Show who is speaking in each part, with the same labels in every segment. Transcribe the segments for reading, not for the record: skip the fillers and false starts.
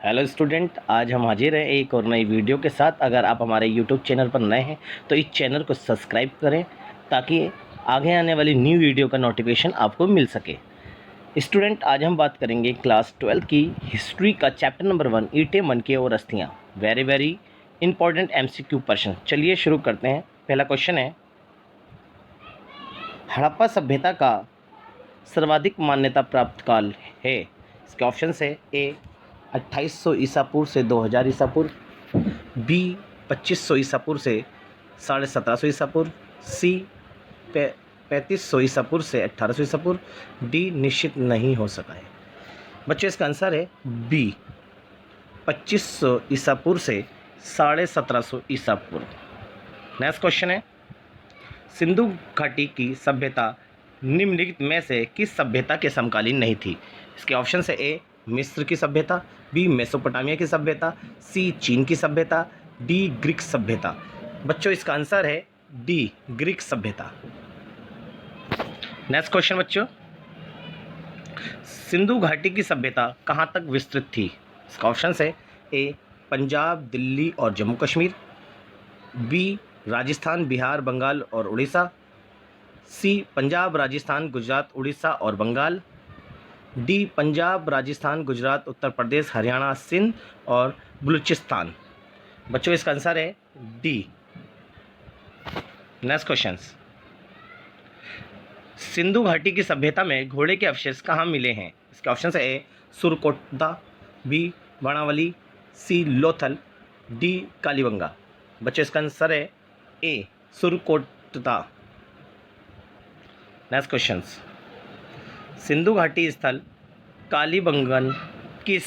Speaker 1: Hello student, आज हम हाजिर हैं एक और नई वीडियो के साथ। अगर आप हमारे यूट्यूब चैनल पर नए हैं तो इस चैनल को सब्सक्राइब करें ताकि आगे आने वाली न्यू वीडियो का नोटिफिकेशन आपको मिल सके। स्टूडेंट, आज हम बात करेंगे क्लास 12 की हिस्ट्री का चैप्टर नंबर 1, ईंटें, मनके और अस्थियाँ। वेरी इंपॉर्टेंट MCQ प्रश्न। चलिए शुरू करते हैं। पहला क्वेश्चन है, हड़प्पा सभ्यता का सर्वाधिक मान्यता प्राप्त काल है। इसके ऑप्शन है: ए 2800 ईसा पूर्व से 2000 ईसा पूर्व, बी 2500 ईसा पूर्व से 1750 ईसा पूर्व, सी 3500 ईसा पूर्व से 1800 ईसा पूर्व, डी निश्चित नहीं हो सका है। बच्चों, इसका आंसर है बी 2500 ईसा पूर्व से 1750 ईसा पूर्व। नेक्स्ट क्वेश्चन है, सिंधु घाटी की सभ्यता निम्नलिखित में से किस सभ्यता के समकालीन नहीं थी। इसके ऑप्शन है: ए मिस्र की सभ्यता, बी मेसोपोटामिया की सभ्यता, सी चीन की सभ्यता, डी ग्रीक सभ्यता। बच्चों, इसका आंसर है डी ग्रीक सभ्यता। नेक्स्ट क्वेश्चन बच्चों, सिंधु घाटी की सभ्यता कहाँ तक विस्तृत थी। इसका ऑप्शन है: ए पंजाब, दिल्ली और जम्मू कश्मीर, बी राजस्थान, बिहार, बंगाल और उड़ीसा, सी पंजाब, राजस्थान, गुजरात, उड़ीसा और बंगाल, डी पंजाब, राजस्थान, गुजरात, उत्तर प्रदेश, हरियाणा, सिंध और बलूचिस्तान। बच्चों, इसका आंसर है डी। नेक्स्ट क्वेश्चन, सिंधु घाटी की सभ्यता में घोड़े के अवशेष कहाँ मिले हैं। इसके ऑप्शन है: ए सुरकोटदा, बी बाणावली, सी लोथल, डी कालीबंगा। बच्चों, इसका आंसर है ए सुरकोटदा। नेक्स्ट क्वेश्चन, सिंधु घाटी स्थल कालीबंगन किस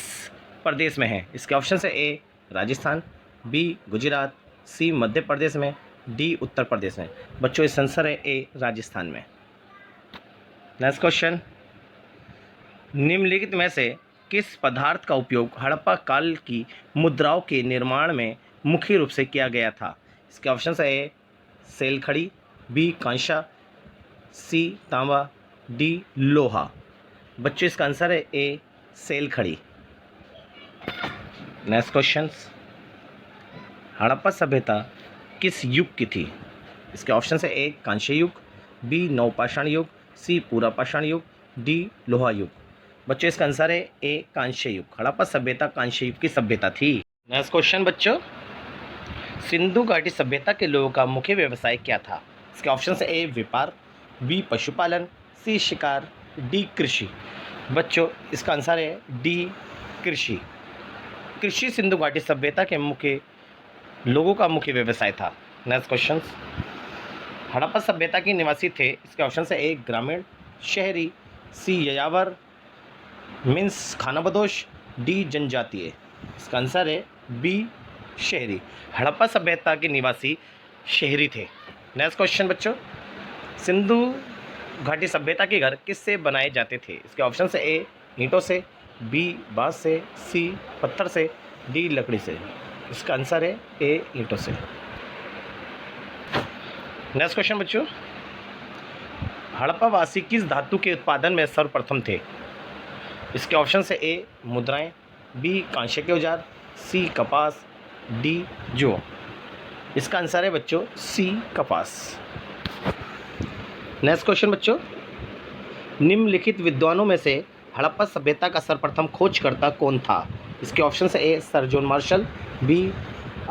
Speaker 1: प्रदेश में है। इसके ऑप्शन है: ए राजस्थान, बी गुजरात, सी मध्य प्रदेश में, डी उत्तर प्रदेश में। बच्चों, इसका आंसर है ए राजस्थान में। नेक्स्ट क्वेश्चन, निम्नलिखित में से किस पदार्थ का उपयोग हड़प्पा काल की मुद्राओं के निर्माण में मुख्य रूप से किया गया था। इसके ऑप्शन है: ए सेलखड़ी, बी कांसा, सी तांबा, डी लोहा। बच्चों, इसका आंसर है ए सेलखड़ी। नेक्स्ट क्वेश्चन, हड़प्पा सभ्यता किस युग की थी। इसके ऑप्शन है: ए कांस्य युग, बी नवपाषाण युग, सी पुरापाषाण युग, डी लोहा युग। बच्चों, इसका आंसर है ए कांस्य युग। हड़प्पा सभ्यता कांस्य युग की सभ्यता थी। नेक्स्ट क्वेश्चन बच्चों, सिंधु घाटी सभ्यता के लोगों का मुख्य व्यवसाय क्या था। इसके ऑप्शन है: ए व्यापार, बी पशुपालन, सी शिकार, डी कृषि। बच्चों, इसका आंसर है डी कृषि। कृषि सिंधु घाटी सभ्यता के लोगों का मुख्य व्यवसाय था। नेक्स्ट क्वेश्चन, हड़प्पा सभ्यता के निवासी थे। इसके ऑप्शन है: ए ग्रामीण, शहरी, सी यायावर मीन्स खानाबदोश, डी जनजातीय। इसका आंसर है बी शहरी। हड़प्पा सभ्यता के निवासी शहरी थे। नेक्स्ट क्वेश्चन बच्चों, सिंधु घाटी सभ्यता के घर किससे बनाए जाते थे। इसके ऑप्शन है: ए ईंटों से, बी बांस से, सी पत्थर से, डी लकड़ी से। इसका आंसर है ए ईंटों से। नेक्स्ट क्वेश्चन बच्चों, हड़प्पा वासी किस धातु के उत्पादन में सर्वप्रथम थे। इसके ऑप्शन है: ए मुद्राएं, बी कांस्य के औजार, सी कपास, डी जौ। इसका आंसर है बच्चों सी कपास। नेक्स्ट क्वेश्चन बच्चों, निम्नलिखित विद्वानों में से हड़प्पा सभ्यता का सर्वप्रथम खोजकर्ता कौन था। इसके ऑप्शन है: A Sir John Marshall, B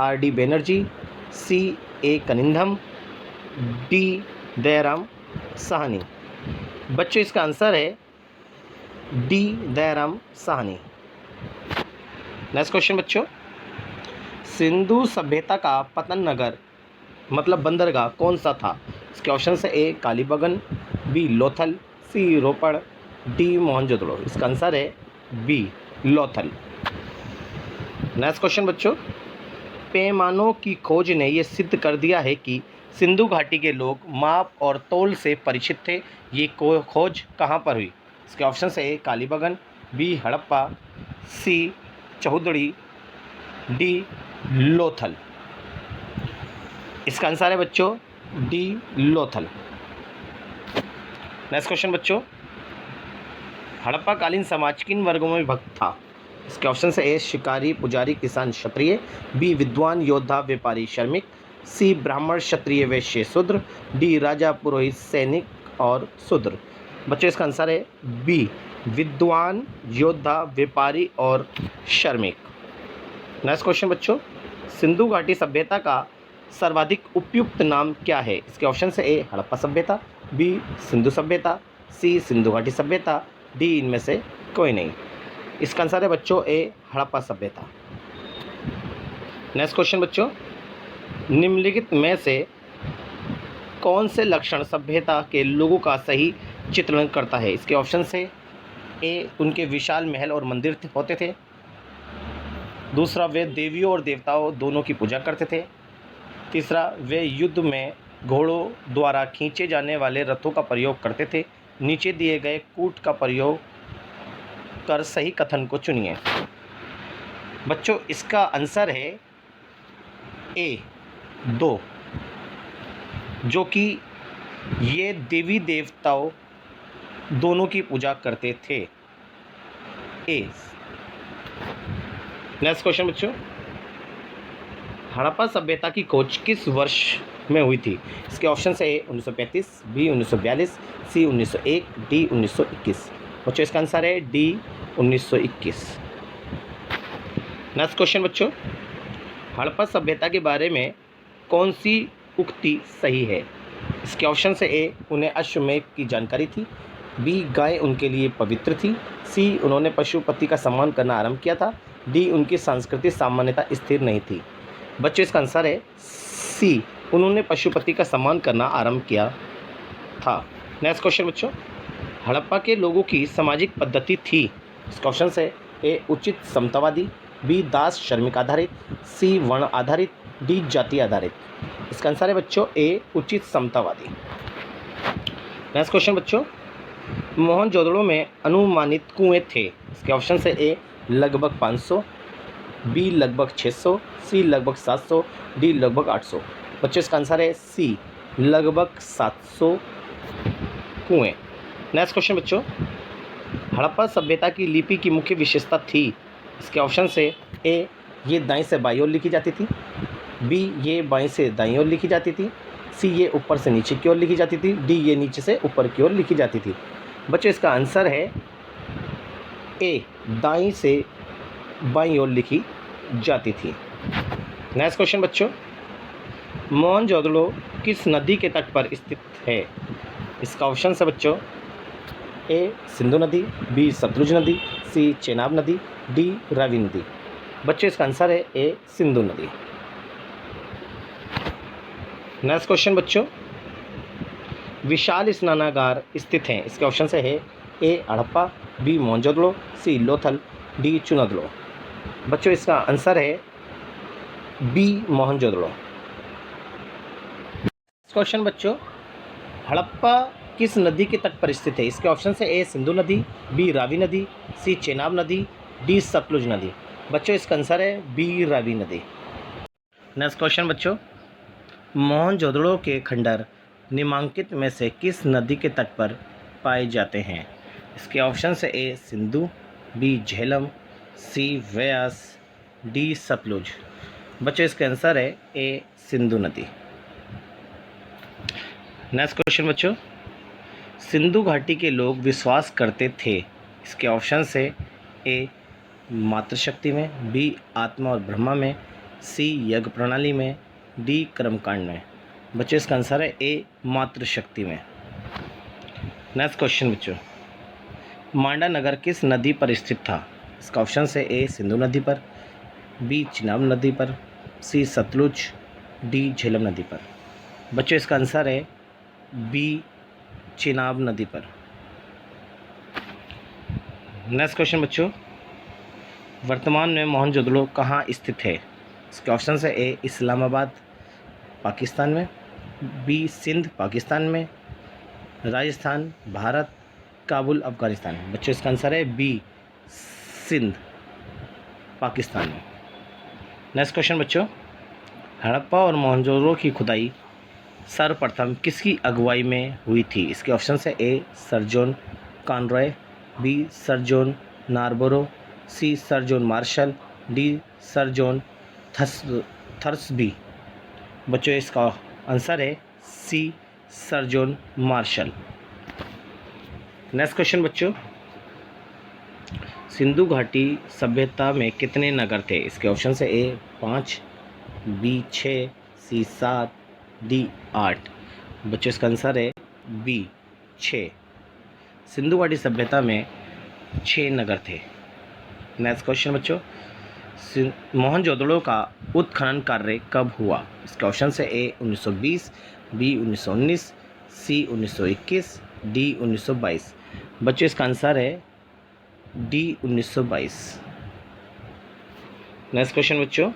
Speaker 1: RD Banerjee, C A Cunningham, D Dayaram Sahni. बच्चों, इसका आंसर है D Dayaram Sahni. Next question बच्चों, सिंधु सभ्यता का पतन नगर मतलब बंदरगाह कौन सा था। इसके ऑप्शन है: ए कालीबंगन, बी लोथल, सी रोपड़, डी मोहनजोदड़ो। इसका आंसर है बी लोथल। नेक्स्ट क्वेश्चन बच्चों, पैमानों की खोज ने यह सिद्ध कर दिया है कि सिंधु घाटी के लोग माप और तौल से परिचित थे। ये खोज कहाँ पर हुई। इसके ऑप्शन है: ए कालीबंगन, बी हड़प्पा, सी चौधरी, डी लोथल। इसका आंसर है बच्चों डी लोथल। नेक्स्ट क्वेश्चन बच्चों, हड़प्पा कालीन समाज किन वर्गों में विभक्त था। इसके ऑप्शन से ए शिकारी पुजारी किसान क्षत्रिय, बी विद्वान योद्धा व्यापारी श्रमिक, सी ब्राह्मण क्षत्रिय वैश्य शूद्र, डी राजा पुरोहित सैनिक और शूद्र। बच्चों इसका आंसर है बी विद्वान योद्धा व्यापारी और श्रमिक। नेक्स्ट क्वेश्चन बच्चों, सिंधु घाटी सभ्यता का सर्वाधिक उपयुक्त नाम क्या है? इसके ऑप्शन से ए हड़प्पा सभ्यता, बी सिंधु सभ्यता, सी सिंधु घाटी सभ्यता, डी इनमें से कोई नहीं। इसका आंसर है बच्चों ए हड़प्पा सभ्यता। नेक्स्ट क्वेश्चन बच्चों, निम्नलिखित में से कौन से लक्षण सभ्यता के लोगों का सही चित्रण करता है? इसके ऑप्शन से ए उनके विशाल महल और मंदिर होते थे, दूसरा वे देवियों और देवताओं दोनों की पूजा करते थे, तीसरा वे युद्ध में घोड़ों द्वारा खींचे जाने वाले रथों का प्रयोग करते थे। नीचे दिए गए कूट का प्रयोग कर सही कथन को चुनिए। बच्चों इसका आंसर है ए 2, जो कि ये देवी देवताओं दोनों की पूजा करते थे। ए। नेक्स्ट क्वेश्चन बच्चों, हड़प्पा सभ्यता की खोज किस वर्ष में हुई थी? इसके ऑप्शन से ए 1935, बी 1942, सी 1901, डी 1921। बच्चों इसका आंसर है डी 1921। नेक्स्ट क्वेश्चन बच्चों, हड़प्पा सभ्यता के बारे में कौन सी उक्ति सही है? इसके ऑप्शन से ए उन्हें अश्वमेध की जानकारी थी, बी गाय उनके लिए पवित्र थी, सी उन्होंने पशुपति का सम्मान करना आरंभ किया था, डी उनकी सांस्कृतिक सामान्यता स्थिर नहीं थी। बच्चों इसका आंसर है सी उन्होंने पशुपति का सम्मान करना आरंभ किया था। नेक्स्ट क्वेश्चन बच्चों, हड़प्पा के लोगों की सामाजिक पद्धति थी? इसका ऑप्शन से ए उचित समतावादी, बी दास श्रमिक आधारित, सी वर्ण आधारित, डी जाति आधारित। इसका आंसर है बच्चों ए उचित समतावादी। नेक्स्ट क्वेश्चन बच्चों, मोहनजोदड़ो में अनुमानित कुएं थे? इसके ऑप्शन से ए लगभग 500, बी लगभग 600, सी लगभग 700, डी लगभग 800। बच्चों इसका आंसर है सी लगभग 700 कुएं। नेक्स्ट क्वेश्चन बच्चों, हड़प्पा सभ्यता की लिपि की मुख्य विशेषता थी? इसके ऑप्शन से ए ये दाएं से बाईं ओर लिखी जाती थी, बी ये बाएं से दाईं ओर लिखी जाती थी, सी ये ऊपर से नीचे की ओर लिखी जाती थी, डी ये नीचे से ऊपर की ओर लिखी जाती थी। बच्चों इसका आंसर है ए दाईं से बाईं ओर लिखी जाती थी। नेक्स्ट क्वेश्चन बच्चों, मोहनजोदड़ो किस नदी के तट पर स्थित है? इसका ऑप्शन है बच्चों ए सिंधु नदी, बी सतलुज नदी, सी चेनाब नदी, डी रावी नदी। बच्चों इसका आंसर है ए सिंधु नदी। नेक्स्ट क्वेश्चन बच्चों, विशाल स्नानागार स्थित हैं? इसके ऑप्शन से है ए हड़प्पा, बी मोहनजोदड़ो, सी लोथल, डी चुनादड़ो। बच्चों इसका आंसर है बी मोहनजोदड़ो। क्वेश्चन बच्चों, हड़प्पा किस नदी के तट पर स्थित है? इसके ऑप्शन से ए सिंधु नदी, बी रावी नदी, सी चेनाब नदी, डी सतलुज नदी। बच्चों इसका आंसर है बी रावी नदी। नेक्स्ट क्वेश्चन बच्चों, मोहनजोदड़ो के खंडर निम्नलिखित में से किस नदी के तट पर पाए जाते हैं? इसके ऑप्शन से ए सिंधु, बी झेलम, सी व्यास, डी सतलुज। बच्चों इसका आंसर है ए सिंधु नदी। नेक्स्ट क्वेश्चन बच्चों, सिंधु घाटी के लोग विश्वास करते थे? इसके ऑप्शन से ए मातृशक्ति में, बी आत्मा और ब्रह्मा में, सी यज्ञ प्रणाली में, डी कर्मकांड में। बच्चों इसका आंसर है ए मातृशक्ति में। नेक्स्ट क्वेश्चन बच्चों, मांडा नगर किस नदी पर स्थित था? इसका ऑप्शन से ए सिंधु नदी पर, बी चिनाब नदी पर, सी सतलुज, डी झेलम नदी पर। बच्चों इसका आंसर है बी चिनाब नदी पर। नेक्स्ट क्वेश्चन बच्चों, वर्तमान में मोहनजोदड़ो कहाँ स्थित है? इसके ऑप्शन है ए इस्लामाबाद पाकिस्तान में, बी सिंध पाकिस्तान में, राजस्थान भारत, काबुल अफगानिस्तान। बच्चों इसका आंसर है बी सिंध पाकिस्तान में। नेक्स्ट क्वेश्चन बच्चों, हड़प्पा और मोहनजोदड़ो की खुदाई सर्वप्रथम किसकी अगुवाई में हुई थी? इसके ऑप्शन है A Sir John Conroy, B Sir John Narborough, C Sir John Marshall, D Sir John Thursby. बच्चों इसका आंसर है C Sir John Marshall. Next question बच्चों, सिंधु घाटी सभ्यता में कितने नगर थे? इसके ऑप्शन है ए 5, बी 6, सी 7, डी 8। बच्चों इसका आंसर है बी 6। सिंधु घाटी सभ्यता में 6 नगर थे। नेक्स्ट क्वेश्चन बच्चों, मोहनजोदड़ो का उत्खनन कार्य कब हुआ? इसके ऑप्शन है ए 1920, बी 1919, सी 1921, डी 1922। बच्चों इसका आंसर है डी 1922। नेक्स्ट क्वेश्चन बच्चों,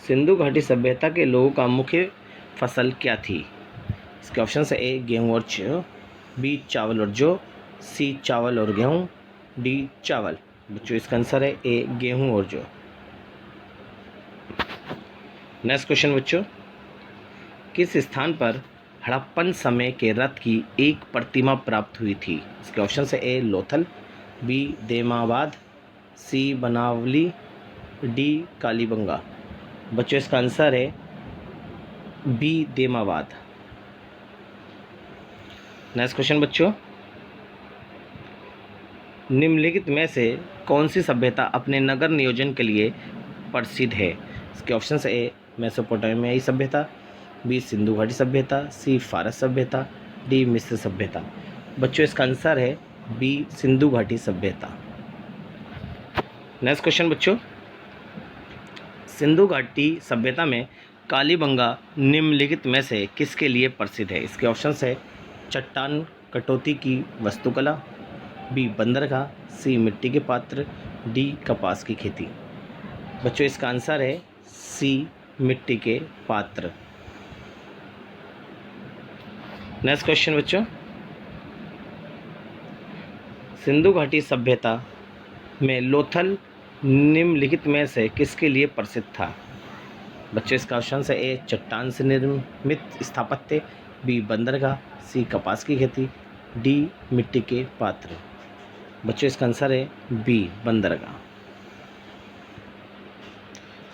Speaker 1: सिंधु घाटी सभ्यता के लोगों का मुख्य फसल क्या थी? इसके ऑप्शन है ए गेहूँ और जौ, बी चावल और जौ, सी चावल और गेहूँ, डी चावल। बच्चों इसका आंसर है ए गेहूँ और जौ। नेक्स्ट क्वेश्चन बच्चों, किस स्थान पर हड़प्पन समय के रथ की एक प्रतिमा प्राप्त हुई थी? इसके ऑप्शन है ए लोथल, बी देमाबाद, सी बनावली, डी कालीबंगा। बच्चों इसका आंसर है बी देमाबाद। नेक्स्ट क्वेश्चन बच्चों, निम्नलिखित में से कौन सी सभ्यता अपने नगर नियोजन के लिए प्रसिद्ध है? इसके ऑप्शन है ए मेसोपोटामियाई सभ्यता, बी सिंधु घाटी सभ्यता, सी फारस सभ्यता, डी मिस्र सभ्यता। बच्चों इसका आंसर है बी सिंधु घाटी सभ्यता। नेक्स्ट क्वेश्चन बच्चों, सिंधु घाटी सभ्यता में कालीबंगा निम्नलिखित में से किसके लिए प्रसिद्ध है? इसके ऑप्शन है चट्टान कटौती की वास्तुकला, बी बंदरगाह, सी मिट्टी के पात्र, डी कपास की खेती। बच्चों इसका आंसर है सी मिट्टी के पात्र। नेक्स्ट क्वेश्चन बच्चों, सिंधु घाटी सभ्यता में लोथल निम्नलिखित में से किसके लिए प्रसिद्ध था? बच्चों इसका ऑप्शन है ए चट्टान से निर्मित स्थापत्य, बी बंदरगाह, सी कपास की खेती, डी मिट्टी के पात्र। बच्चों इसका आंसर है बी बंदरगाह।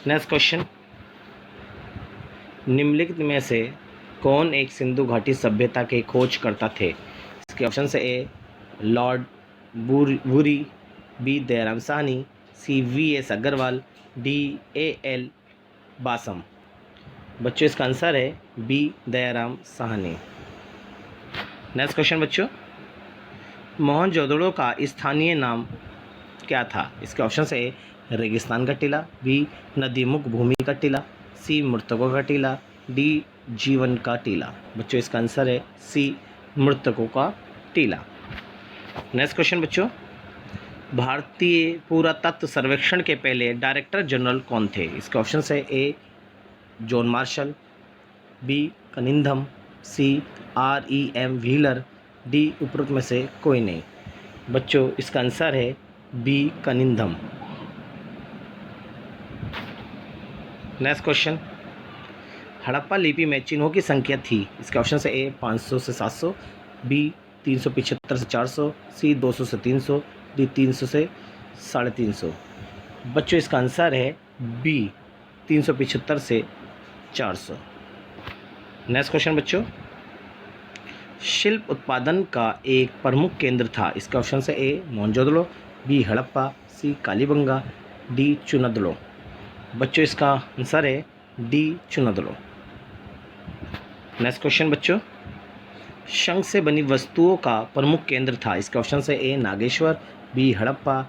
Speaker 1: नेक्स्ट क्वेश्चन, निम्नलिखित में से कौन एक सिंधु घाटी सभ्यता के खोजकर्ता थे? इसके ऑप्शन है A Lord Bury, B Dayaram Sahni, C VS. Agrawal, D AL. Basham. बच्चों इसका आंसर है B Dayaram Sahni. Next question बच्चों, मोहनजोदड़ो का स्थानीय नाम क्या था? इसके ऑप्शन है ए रेगिस्तान का टीला, बी नदीमुख भूमि का टीला, सी मृतकों का टीला, डी जीवन का टीला। बच्चों इसका आंसर है सी मृतकों का टीला। नेक्स्ट क्वेश्चन बच्चों, भारतीय पुरातत्व सर्वेक्षण के पहले डायरेक्टर जनरल कौन थे? इसके ऑप्शन है A John Marshall, B Cunningham, C R.E.M. Wheeler, D उपरोक्त में से कोई नहीं। बच्चों इसका आंसर है B Cunningham. Next question, Harappa लिपि में चिन्हों की संख्या थी? इसके ऑप्शन है ए 500 से 700, बी 375 से 400, सी 200 से 300, डी 300 से 350। बच्चों इसका आंसर है बी 375 से 400। नेक्स्ट क्वेश्चन बच्चों, शिल्प उत्पादन का एक प्रमुख केंद्र था? इसका ऑप्शन है A Mohenjodaro, B Harappa, C Kalibangan, D चुनदड़ो। बच्चों इसका आंसर है डी चुनदड़ो। नेक्स्ट क्वेश्चन बच्चों, शंख से बनी वस्तुओं का प्रमुख केंद्र था? इसका ऑप्शन है ए नागेश्वर, बी हड़प्पा,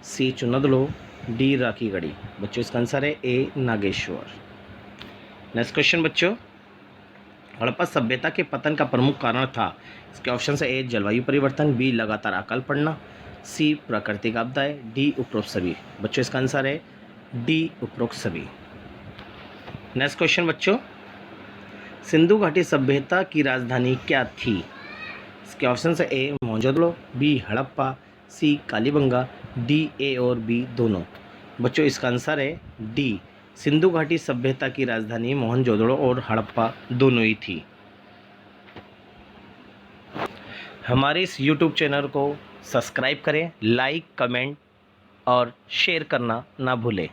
Speaker 1: सी चुनदड़ो, डी राखीगढ़ी। बच्चों इसका आंसर है ए नागेश्वर। नेक्स्ट क्वेश्चन बच्चों, हड़प्पा सभ्यता के पतन का प्रमुख कारण था? इसके ऑप्शन है ए जलवायु परिवर्तन, बी लगातार अकाल पड़ना, सी प्राकृतिक आपदाएं, डी उपरोक्त सभी। बच्चों इसका आंसर है डी उपरोक्त सभी। नेक्स्ट क्वेश्चन बच्चों, सिंधु घाटी सभ्यता की राजधानी क्या थी? इसके ऑप्शन है A Mohenjodaro, B Harappa, C Kalibangan, D A और बी दोनों। बच्चों इसका आंसर है डी, सिंधु घाटी सभ्यता की राजधानी मोहनजोदड़ो और हड़प्पा दोनों ही थी। हमारे इस YouTube चैनल को सब्सक्राइब करें, लाइक कमेंट और शेयर करना ना भूलें।